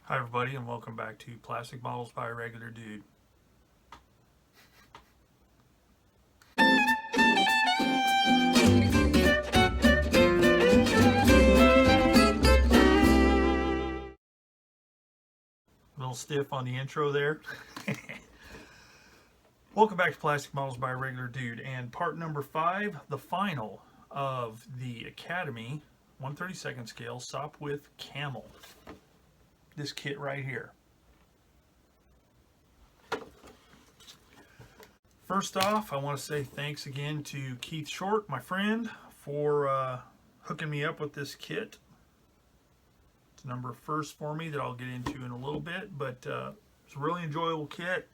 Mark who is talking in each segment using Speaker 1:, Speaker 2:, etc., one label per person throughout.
Speaker 1: Hi everybody, and welcome back to Plastic Models by a Regular Dude. A little stiff on the intro there. Welcome back to Plastic Models by a Regular Dude, and part number 5, the final of the Academy 1/32 scale Sopwith Camel. This kit right here. First off, I want to say thanks again to Keith Short, my friend, for hooking me up with this kit. It's number first for me that I'll get into in a little bit, but it's a really enjoyable kit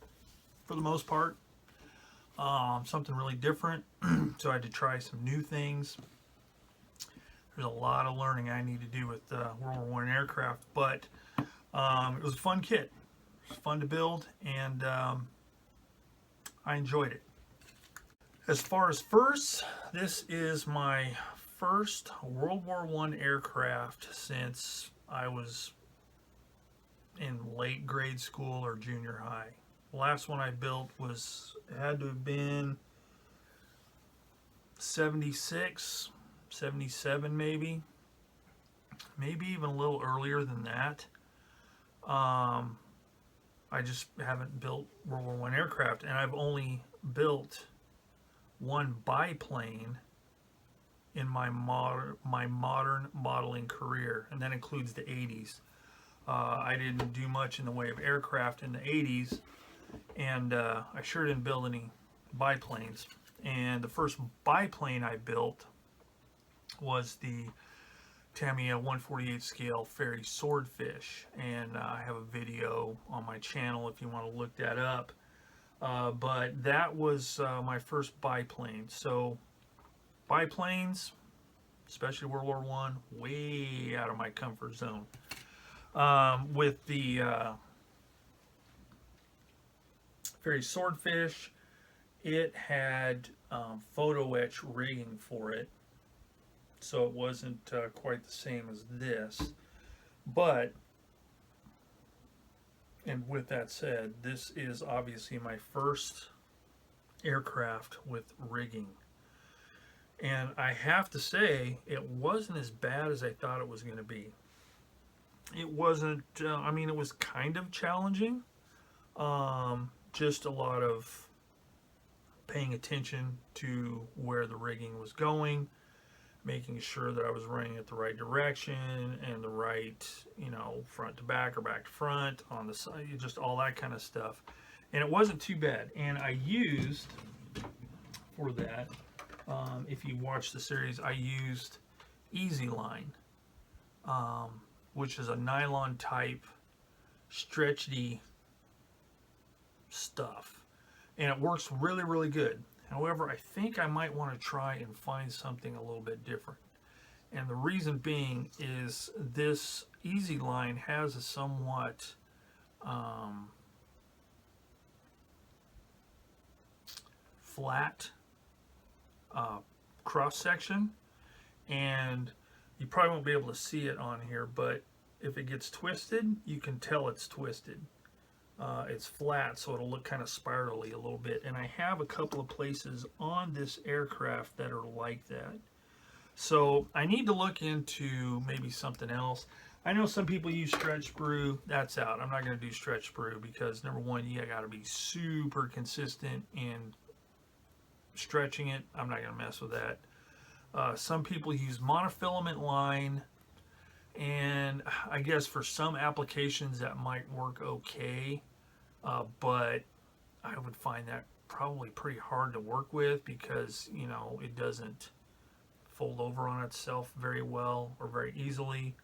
Speaker 1: for the most part. Something really different, so I had to try some new things. There's a lot of learning I need to do with World War I aircraft, but it was a fun kit. It was fun to build, and I enjoyed it. As far as firsts, this is my first World War I aircraft since I was in late grade school or junior high. The last one I built had to have been 76, 77 maybe even a little earlier than that. I just haven't built World War I aircraft, and I've only built one biplane in my modern modeling career, and that includes the 80s. I didn't do much in the way of aircraft in the 80s, and I sure didn't build any biplanes. And the first biplane I built was the Tamiya 1/48 scale Ferry Swordfish, and I have a video on my channel if you want to look that up. But that was my first biplane. So biplanes, especially World War I, way out of my comfort zone. With the Ferry Swordfish, it had photo etch rigging for it, so it wasn't quite the same as this. But, and with that said, this is obviously my first aircraft with rigging. And I have to say, it wasn't as bad as I thought it was going to be. It wasn't, I mean, it was kind of challenging. Just a lot of paying attention to where the rigging was going, making sure that I was running it the right direction and the right, front to back or back to front on the side, just all that kind of stuff. And it wasn't too bad. And I used, for that, if you watch the series, I used Easy Line, which is a nylon type stretchy stuff, and it works really, really good. However, I think I might want to try and find something a little bit different, and the reason being is this Easy Line has a somewhat flat cross section, and you probably won't be able to see it on here, but if it gets twisted, you can tell it's twisted. It's flat, so it'll look kind of spirally a little bit, and I have a couple of places on this aircraft that are like that. So I need to look into maybe something else. I know some people use stretch sprue. That's out. I'm not going to do stretch sprue because, number one, you got to be super consistent in stretching it. I'm not going to mess with that. Some people use monofilament line, and I guess for some applications that might work okay, but I would find that probably pretty hard to work with because, it doesn't fold over on itself very well or very easily,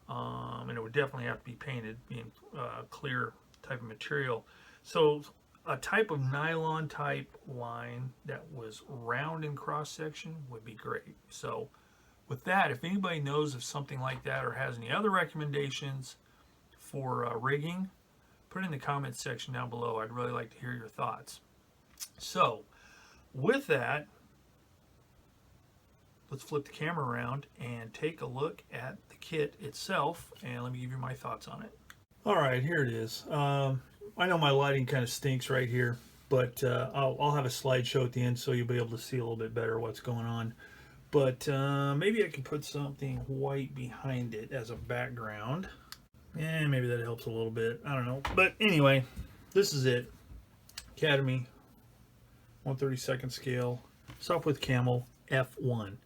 Speaker 1: and it would definitely have to be painted, being clear type of material. So a type of nylon type line that was round in cross section would be great. So with that, if anybody knows of something like that or has any other recommendations for rigging, put it in the comments section down below. I'd really like to hear your thoughts. So with that, let's flip the camera around and take a look at the kit itself, and let me give you my thoughts on it. All right, here it is. I know my lighting kind of stinks right here, but I'll have a slideshow at the end so you'll be able to see a little bit better what's going on. But maybe I can put something white behind it as a background. Yeah, maybe that helps a little bit. I don't know. But anyway, this is it. Academy 1/32 scale, Sopwith Camel F1.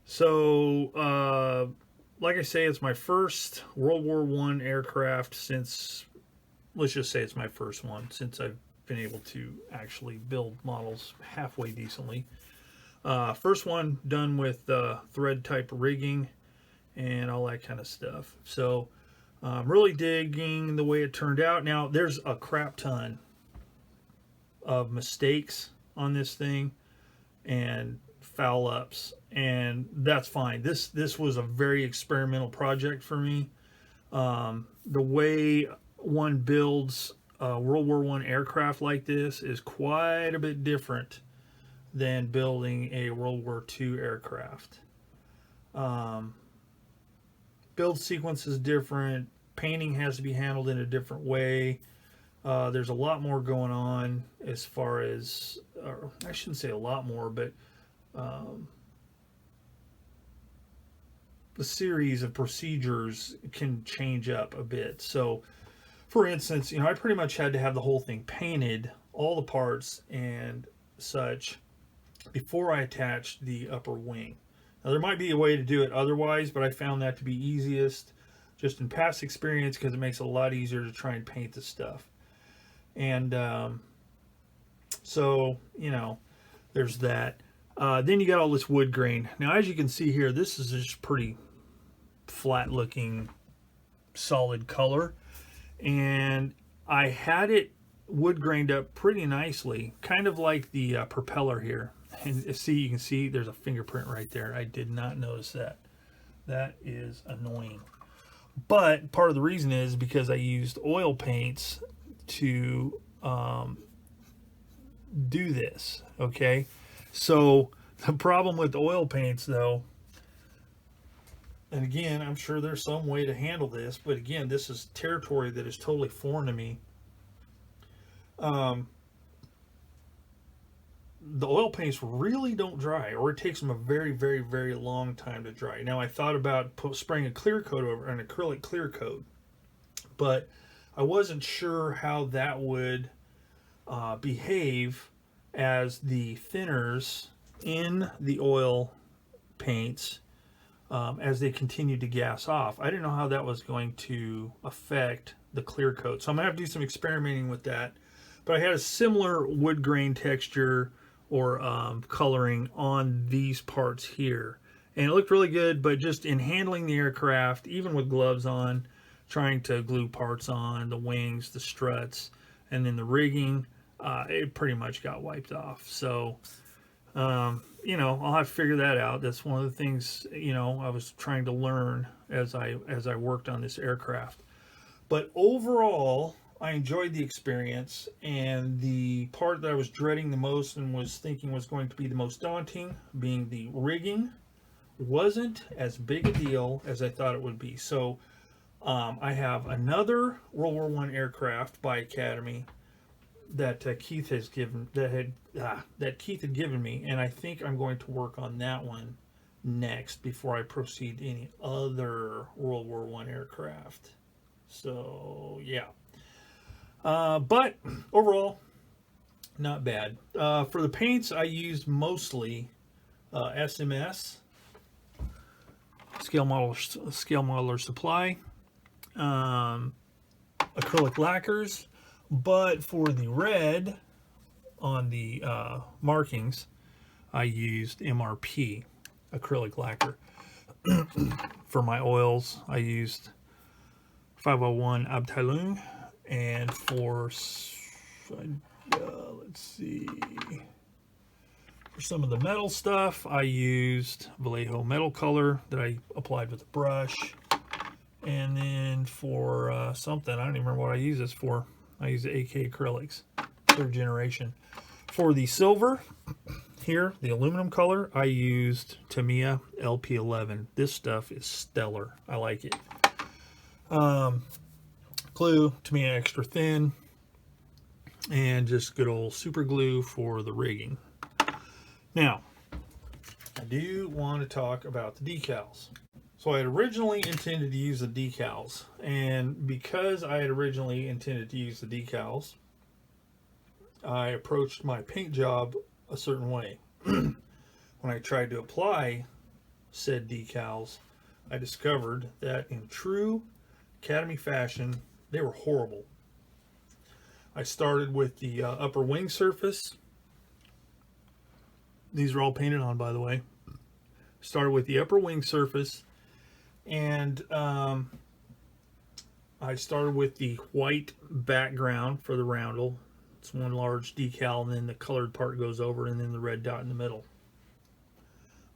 Speaker 1: So, like I say, it's my first World War I aircraft since, let's just say it's my first one since I've been able to actually build models halfway decently. First one done with thread type rigging and all that kind of stuff. So I'm really digging the way it turned out. Now there's a crap ton of mistakes on this thing and foul ups, and that's fine. This was a very experimental project for me. The way one builds a World War I aircraft like this is quite a bit different than building a World War II aircraft. Build sequence is different. Painting has to be handled in a different way. There's a lot more going on as far as, or I shouldn't say a lot more, but the series of procedures can change up a bit. So, for instance, I pretty much had to have the whole thing painted, all the parts and such, before I attached the upper wing. Now, there might be a way to do it otherwise, but I found that to be easiest just in past experience because it makes it a lot easier to try and paint the stuff. And so, there's that. Then you got all this wood grain. Now, as you can see here, this is just pretty flat looking, solid color. And I had it wood grained up pretty nicely, kind of like the propeller here. And see, you can see there's a fingerprint right there. I did not notice that. That is annoying. But part of the reason is because I used oil paints to do this, okay? So the problem with oil paints, though, and again, I'm sure there's some way to handle this, but again, this is territory that is totally foreign to me. The oil paints really don't dry, or it takes them a very, very, very long time to dry. Now, I thought about spraying a clear coat over, an acrylic clear coat, but I wasn't sure how that would behave as the thinners in the oil paints as they continue to gas off. I didn't know how that was going to affect the clear coat, so I'm gonna have to do some experimenting with that. But I had a similar wood grain texture or coloring on these parts here, and it looked really good. But just in handling the aircraft, even with gloves on, trying to glue parts on the wings, the struts, and then the rigging, it pretty much got wiped off. So I'll have to figure that out. That's one of the things I was trying to learn as I worked on this aircraft. But overall, I enjoyed the experience, and the part that I was dreading the most and was thinking was going to be the most daunting, being the rigging, wasn't as big a deal as I thought it would be. So I have another World War I aircraft by Academy that Keith has given that Keith had given me, and I think I'm going to work on that one next before I proceed to any other World War I aircraft. So yeah. But overall, not bad. For the paints, I used mostly SMS, Scale Modeler Supply, acrylic lacquers, but for the red on the markings, I used MRP, acrylic lacquer. For my oils, I used 501 Abteilung. And for, let's see, for some of the metal stuff, I used Vallejo metal color that I applied with a brush. And then for something, I don't even remember what I use this for. I use the AK acrylics, 3rd generation. For the silver, here, the aluminum color, I used Tamiya LP11. This stuff is stellar. I like it. glue, Tamiya extra thin, and just good old super glue for the rigging. Now, I do want to talk about the decals. So I had originally intended to use the decals, and because I had originally intended to use the decals, I approached my paint job a certain way. When I tried to apply said decals, I discovered that in true Academy fashion, they were horrible. I started with the upper wing surface. These are all painted on, by the way. Started with the upper wing surface, and I started with the white background for the roundel. It's one large decal, and then the colored part goes over, and then the red dot in the middle.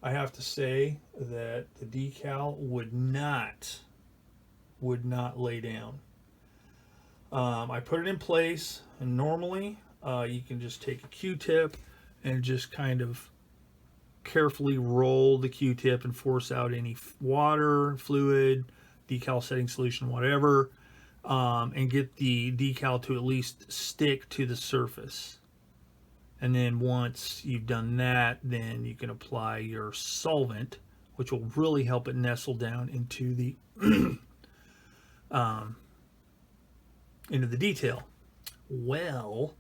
Speaker 1: I have to say that the decal would not lay down. I put it in place, and normally you can just take a Q-tip and just kind of carefully roll the Q-tip and force out any water, fluid, decal setting solution, whatever, and get the decal to at least stick to the surface. And then once you've done that, then you can apply your solvent, which will really help it nestle down into the detail. Well,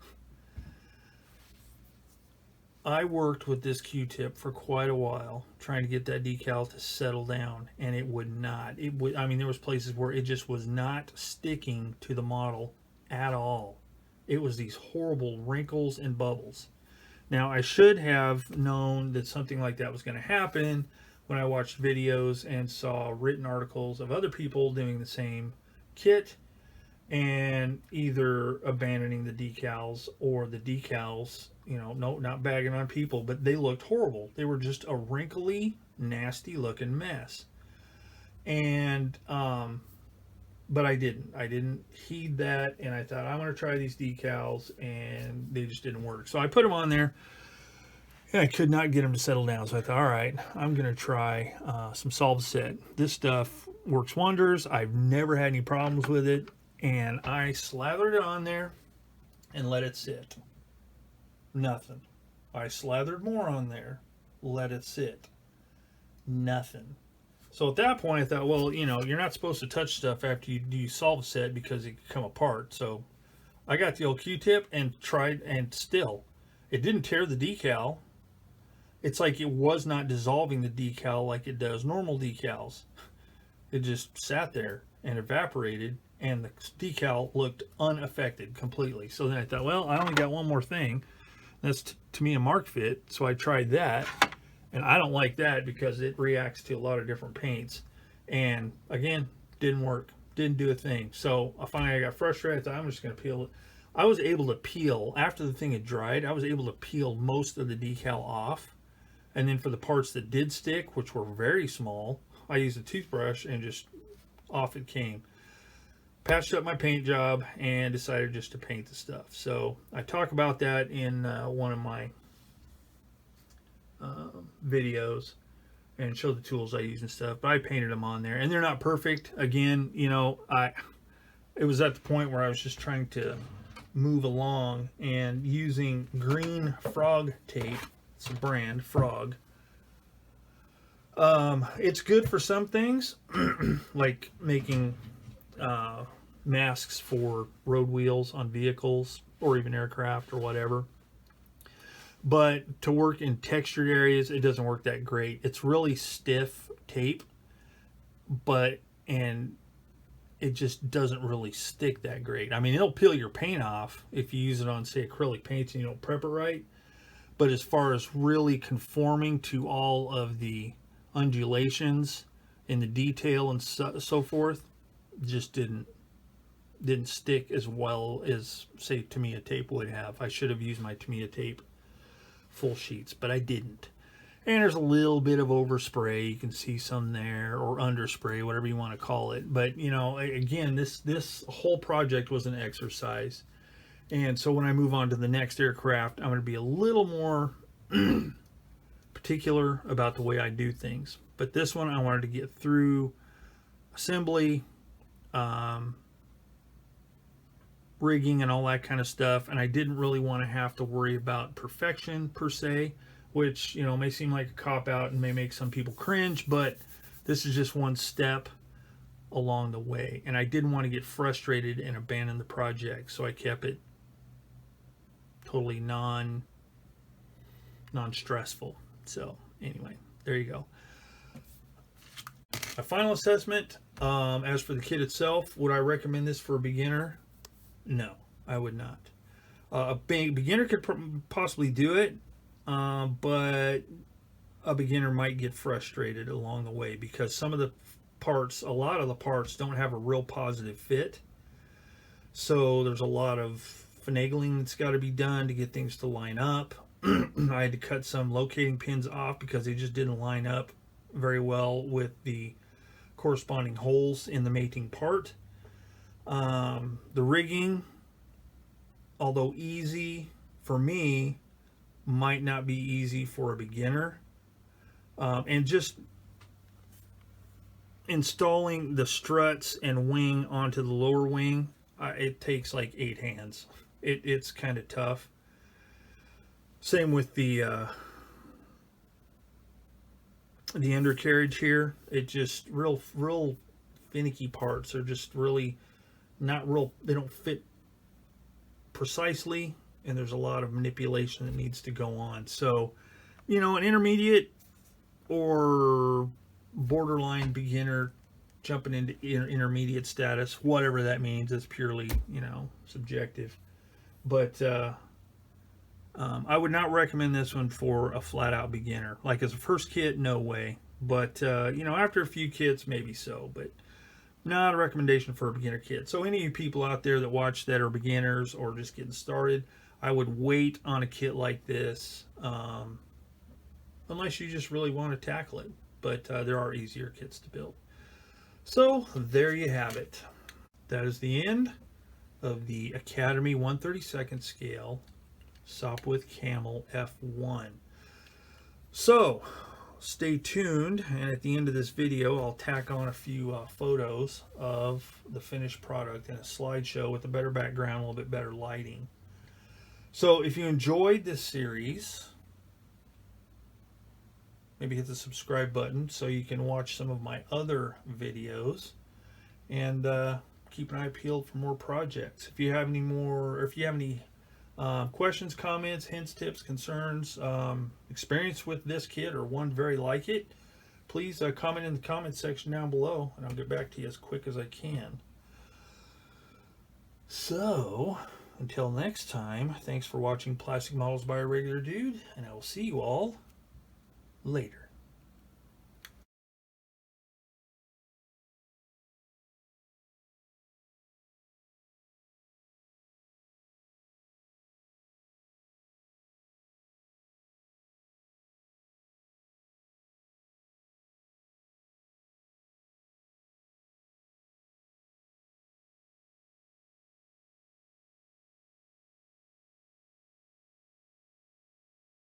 Speaker 1: I worked with this Q-tip for quite a while trying to get that decal to settle down, and it would not. I mean, there was places where it just was not sticking to the model at all. It was these horrible wrinkles and bubbles. Now, I should have known that something like that was going to happen when I watched videos and saw written articles of other people doing the same kit and either abandoning the decals, or the decals, no, not bagging on people, but they looked horrible. They were just a wrinkly, nasty looking mess. And but I didn't heed that, and I thought, I'm going to try these decals, and they just didn't work. So I put them on there, and I could not get them to settle down. So I thought, all right, I'm going to try some Solve Set. This stuff works wonders. I've never had any problems with it. And I slathered it on there and let it sit. Nothing. I slathered more on there, let it sit. Nothing. So at that point I thought, well, you're not supposed to touch stuff after you do Solve Set because it can come apart. So I got the old Q-tip and tried, and still, it didn't tear the decal. It's like it was not dissolving the decal like it does normal decals. It just sat there and evaporated, and the decal looked unaffected completely. So then I thought, well, I only got one more thing. That's Tamiya Mark Fit. So I tried that, and I don't like that because it reacts to a lot of different paints. And again, didn't work. Didn't do a thing. So I got frustrated. I thought, I'm just going to peel it. I was able to peel, after the thing had dried, I was able to peel most of the decal off. And then for the parts that did stick, which were very small, I used a toothbrush and just off it came. Patched up my paint job and decided just to paint the stuff. So I talk about that in one of my videos and show the tools I use and stuff. But I painted them on there, and they're not perfect. Again, it was at the point where I was just trying to move along and using green frog tape. It's a brand, Frog. It's good for some things, like making masks for road wheels on vehicles or even aircraft or whatever. But to work in textured areas, it doesn't work that great. It's really stiff tape, and it just doesn't really stick that great. I mean, it'll peel your paint off if you use it on, say, acrylic paints and you don't prep it right. But as far as really conforming to all of the undulations in the detail and so forth, just didn't stick as well as, say, Tamiya tape would have. I should have used my Tamiya tape full sheets, but I didn't. And there's a little bit of overspray. You can see some there, or underspray, whatever you want to call it. But, again, this whole project was an exercise. And so when I move on to the next aircraft, I'm going to be a little more particular about the way I do things. But this one, I wanted to get through assembly, rigging and all that kind of stuff, and I didn't really want to have to worry about perfection per se, which, you know, may seem like a cop-out and may make some people cringe, but this is just one step along the way, and I didn't want to get frustrated and abandon the project, so I kept it totally non-stressful. So anyway, there you go. My final assessment, as for the kit itself, would I recommend this for a beginner? No, I would not. A beginner could possibly do it, but a beginner might get frustrated along the way because some of the parts, a lot of the parts don't have a real positive fit. So there's a lot of finagling that's got to be done to get things to line up. I had to cut some locating pins off because they just didn't line up very well with the corresponding holes in the mating part. The rigging, although easy for me, might not be easy for a beginner. And just installing the struts and wing onto the lower wing, it takes like 8 hands. It's kind of tough. Same with the undercarriage here. It just real finicky parts are just really not real. They don't fit precisely, and there's a lot of manipulation that needs to go on. So, you know, an intermediate or borderline beginner jumping into intermediate status, whatever that means, it's purely, you know, subjective. But I would not recommend this one for a flat-out beginner. Like as a first kit, no way. But you know, after a few kits, maybe so. But not a recommendation for a beginner kit. So any of you people out there that watch that are beginners or just getting started, I would wait on a kit like this, unless you just really want to tackle it. But there are easier kits to build. So there you have it. That is the end of the Academy 1/32 scale Sopwith Camel F1. So stay tuned, and at the end of this video I'll tack on a few photos of the finished product and a slideshow with a better background, a little bit better lighting. So if you enjoyed this series, maybe hit the subscribe button so you can watch some of my other videos, and keep an eye peeled for more projects. If you have any more, or if you have any questions, comments, hints, tips, concerns, experience with this kit or one very like it, please comment in the comment section down below, and I'll get back to you as quick as I can. So until next time, thanks for watching Plastic Models by a Regular Dude, and I will see you all later.